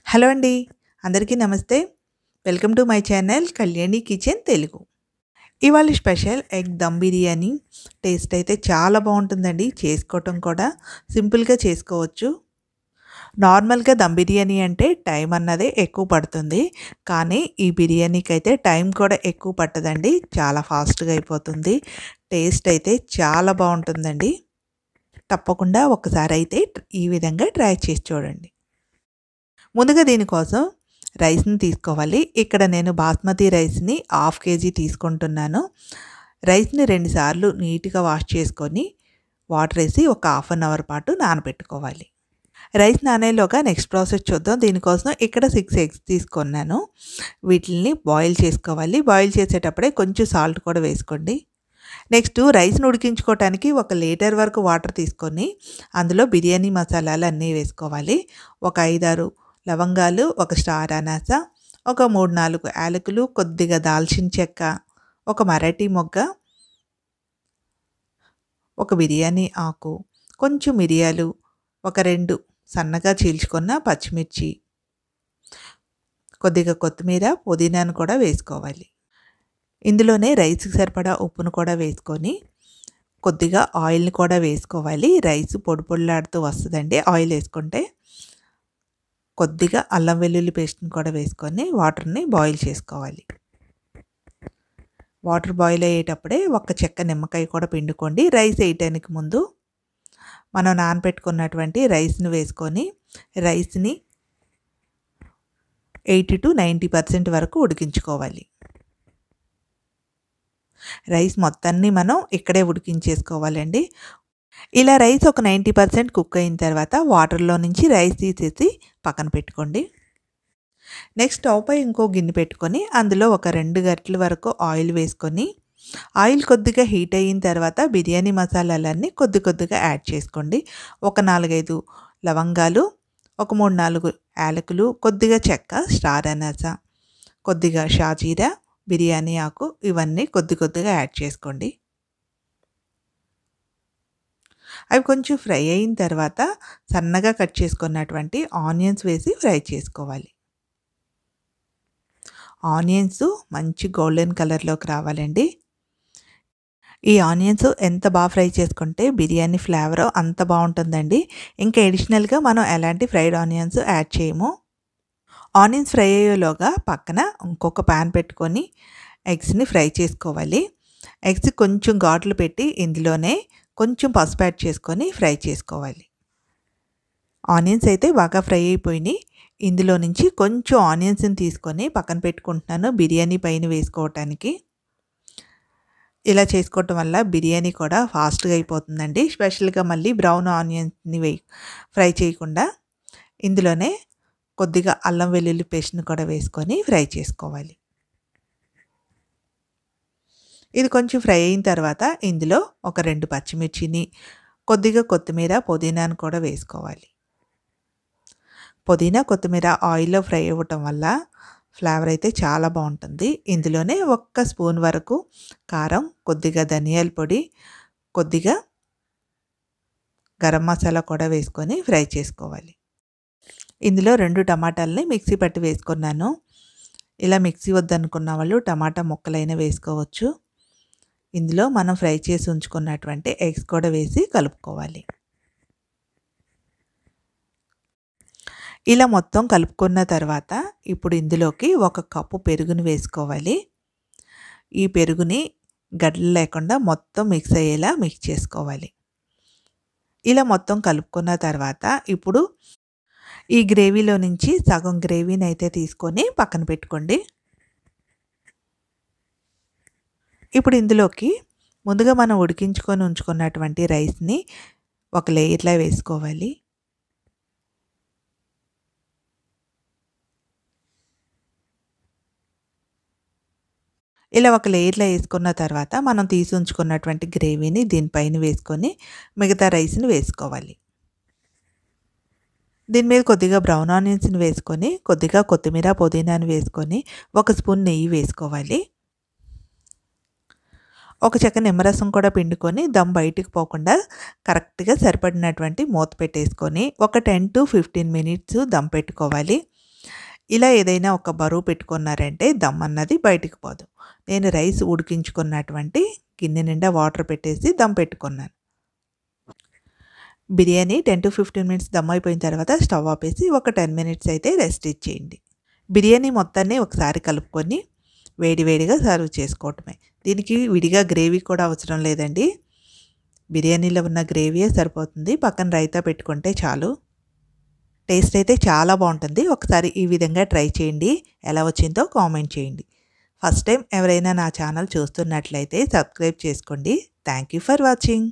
Hello అండి. అందరికీ నమస్తే. Welcome to my channel Kalyani kitchen Telugu. ఇవాళ special egg dum biryani. Taste అయితే చాలా బావుంటుందండి. చేసుకోవటం కూడా సింపుల్‌గా చేసుకోవచ్చు. నార్మల్‌గా దమ్ బిర్యానీ అంటే టైం అన్నదే ఎక్కువ పడుతుంది. కానీ ఈ బిర్యానీకైతే టైం కూడా ఎక్కువ పట్టదండి. చాలా ఫాస్ట్‌గా అయిపోతుంది. టేస్ట్ అయితే చాలా బావుంటుందండి. తప్పకుండా ఒకసారైతే ఈ విధంగా ట్రై చేసి చూడండి. ముందుగా దీనికోసం రైస్‌ని తీసుకోవాలి. ఇక్కడ నేను బాస్మతి రైస్‌ని హాఫ్ కేజీ తీసుకుంటున్నాను. రైస్‌ని 2 సార్లు నీట్‌గా వాష్ చేసుకొని వాటర్ ఏసి ఒక హాఫ్ అన్ అవర్ పాటు నానబెట్టుకోవాలి. రైస్ నానేలోగా నెక్స్ట్ ప్రాసెస్ చూద్దాం. దీనికోసం ఇక్కడ 6 ఎగ్స్ తీసుకున్నాను. వీటిల్ని బాయిల్ చేసుకోవాలి. బాయిల్ చేసేటప్పుడే కొంచెం సాల్ట్ కూడా వేసుకోండి. నెక్స్ట్ రైస్‌ని ఉడికించుకోవటానికి 1 లీటర్ వరకు వాటర్ తీసుకొని అందులో బిర్యానీ మసాలాలన్నీ వేసుకోవాలి. ఒక 5, 6 లవంగాలు, ఒక స్టార్ అనాస, ఒక 3, 4 యాలకులు, కొద్దిగా దాల్చిన చెక్క, ఒక మరాఠీ మొగ్గ, ఒక బిర్యానీ ఆకు, కొంచెం మిరియాలు, ఒక 2 సన్నగా చీల్చుకున్న పచ్చిమిర్చి, కొద్దిగా కొత్తిమీర, పుదీనాను కూడా వేసుకోవాలి. ఇందులోనే రైస్‌కి సరిపడా ఉప్పును కూడా వేసుకొని కొద్దిగా ఆయిల్‌ని కూడా వేసుకోవాలి. రైస్ పొడి పొడిలాడుతూ వస్తదండి ఆయిల్ ఏసుకుంటే. కొద్దిగా అల్లం వెల్లుల్లి పేస్ట్‌ని కూడా వేసుకొని వాటర్‌ని బాయిల్ చేసుకోవాలి. వాటర్ బాయిల్ అయ్యేటప్పుడే ఒక చెక్క నిమ్మకాయ కూడా పిండుకోండి. రైస్ ఏయటానికి ముందు మనం నానబెట్టుకున్నటువంటి రైస్‌ని వేసుకొని రైస్‌ని 80-90% వరకు ఉడికించుకోవాలి. రైస్ మొత్తాన్ని మనం ఇక్కడే ఉడికించేసుకోవాలండి. ఇలా రైస్ ఒక 90% కుక్ అయిన తర్వాత వాటర్‌లో నుంచి రైస్ తీసేసి పక్కన పెట్టుకోండి. నెక్స్ట్ స్టవ్ పై ఇంకో గిన్నె పెట్టుకొని అందులో ఒక 2 గరిటెల వరకు ఆయిల్ వేసుకొని ఆయిల్ కొద్దిగా హీట్ అయిన తర్వాత బిర్యానీ మసాలాలన్నీ కొద్ది కొద్దిగా యాడ్ చేసుకోండి. ఒక 4, 5 లవంగాలు, ఒక 3, 4 యాలకులు, కొద్దిగా చెక్క, స్టార్ అనాస, కొద్దిగా షాజీరా, బిర్యానీ ఆకు ఇవన్నీ కొద్ది కొద్దిగా యాడ్ చేసుకోండి. అవి కొంచెం ఫ్రై అయిన తర్వాత సన్నగా కట్ చేసుకున్నటువంటి ఆనియన్స్ వేసి ఫ్రై చేసుకోవాలి. ఆనియన్స్ మంచి గోల్డెన్ కలర్‌లోకి రావాలండి. ఈ ఆనియన్స్ ఎంత బాగా ఫ్రై చేసుకుంటే బిర్యానీ ఫ్లేవర్ అంత బావుంటుందండి. ఇంకా అడిషనల్‌గా మనం ఎలాంటి ఫ్రైడ్ ఆనియన్స్ యాడ్ చేయము. ఆనియన్స్ ఫ్రై అయ్యేలోగా పక్కన ఇంకొక పాన్ పెట్టుకొని ఎగ్స్‌ని ఫ్రై చేసుకోవాలి. ఎగ్స్ కొంచెం ఘాట్లు పెట్టి ఇందులోనే కొంచెం పసుపు యాడ్ చేసుకొని ఫ్రై చేసుకోవాలి. ఆనియన్స్ అయితే బాగా ఫ్రై అయిపోయినాయి. ఇందులో నుంచి కొంచెం ఆనియన్స్‌ని తీసుకొని పక్కన పెట్టుకుంటున్నాను బిర్యానీ పైన వేసుకోవటానికి. ఇలా చేసుకోవటం వల్ల బిర్యానీ కూడా ఫాస్ట్‌గా అయిపోతుందండి. స్పెషల్‌గా మళ్ళీ బ్రౌన్ ఆనియన్స్‌ని ఫ్రై చేయకుండా ఇందులోనే కొద్దిగా అల్లం వెల్లుల్లి పేస్ట్‌ని కూడా వేసుకొని ఫ్రై చేసుకోవాలి. ఇది కొంచెం ఫ్రై అయిన తర్వాత ఇందులో ఒక 2 పచ్చిమిర్చిని, కొద్దిగా కొత్తిమీర, పుదీనాను కూడా వేసుకోవాలి. పుదీనా, కొత్తిమీర ఆయిల్‌లో ఫ్రై అవ్వటం వల్ల ఫ్లేవర్ అయితే చాలా బావుంటుంది. ఇందులోనే ఒక్క స్పూన్ వరకు కారం, కొద్దిగా ధనియాల పొడి, కొద్దిగా గరం మసాలా కూడా వేసుకొని ఫ్రై చేసుకోవాలి. ఇందులో 2 టమాటాలని మిక్సీ పట్టి వేసుకున్నాను. ఇలా మిక్సీ వద్దనుకున్న వాళ్ళు టమాటా ముక్కలైనా వేసుకోవచ్చు. ఇందులో మనం ఫ్రై చేసి ఉంచుకున్నటువంటి ఎగ్స్ కూడా వేసి కలుపుకోవాలి. ఇలా మొత్తం కలుపుకున్న తర్వాత ఇప్పుడు ఇందులోకి 1 కప్పు పెరుగుని వేసుకోవాలి. ఈ పెరుగుని గడ్డలు లేకుండా మొత్తం మిక్స్ అయ్యేలా మిక్స్ చేసుకోవాలి. ఇలా మొత్తం కలుపుకున్న తర్వాత ఇప్పుడు ఈ గ్రేవీలో నుంచి సగం గ్రేవీని అయితే తీసుకొని పక్కన పెట్టుకోండి. ఇప్పుడు ఇందులోకి ముందుగా మనం ఉడికించుకొని ఉంచుకున్నటువంటి రైస్‌ని ఒక లేయర్‌లా వేసుకోవాలి. ఇలా ఒక లేయర్‌లో వేసుకున్న తర్వాత మనం తీసి ఉంచుకున్నటువంటి గ్రేవీని దీనిపైన వేసుకొని మిగతా రైస్‌ని వేసుకోవాలి. దీని మీద కొద్దిగా బ్రౌన్ ఆనియన్స్‌ని వేసుకొని, కొద్దిగా కొత్తిమీర, పుదీనాను వేసుకొని, ఒక స్పూన్ నెయ్యి వేసుకోవాలి. ఒక చెక్క నిమ్మరసం కూడా పిండుకొని దమ్ బయటికి పోకుండా కరెక్ట్‌గా సరిపడినటువంటి మూత పెట్టేసుకొని ఒక 10-15 మినిట్స్ దమ్ పెట్టుకోవాలి. ఇలా ఏదైనా ఒక బరువు పెట్టుకున్నారంటే దమ్ అన్నది బయటికి పోదు. నేను రైస్ ఉడికించుకున్నటువంటి గిన్నె నిండా వాటర్ పెట్టేసి దమ్ పెట్టుకున్నాను. బిర్యానీ 10-15 మినిట్స్ దమ్ అయిపోయిన తర్వాత స్టవ్ ఆపేసి ఒక 10 మినిట్స్ అయితే రెస్ట్ ఇచ్చేయండి. బిర్యానీ మొత్తాన్ని ఒకసారి కలుపుకొని వేడివేడిగా సర్వ్ చేసుకోవటమే. దీనికి విడిగా గ్రేవీ కూడా అవసరం లేదండి. బిర్యానీలో ఉన్న గ్రేవీయే సరిపోతుంది. పక్కన రైతా పెట్టుకుంటే చాలు. టేస్ట్ అయితే చాలా బాగుంటుంది. ఒకసారి ఈ విధంగా ట్రై చేయండి. ఎలా వచ్చిందో కామెంట్ చేయండి. ఫస్ట్ టైం ఎవరైనా నా ఛానల్ చూస్తున్నట్లయితే సబ్స్క్రైబ్ చేసుకోండి. Thank you for watching.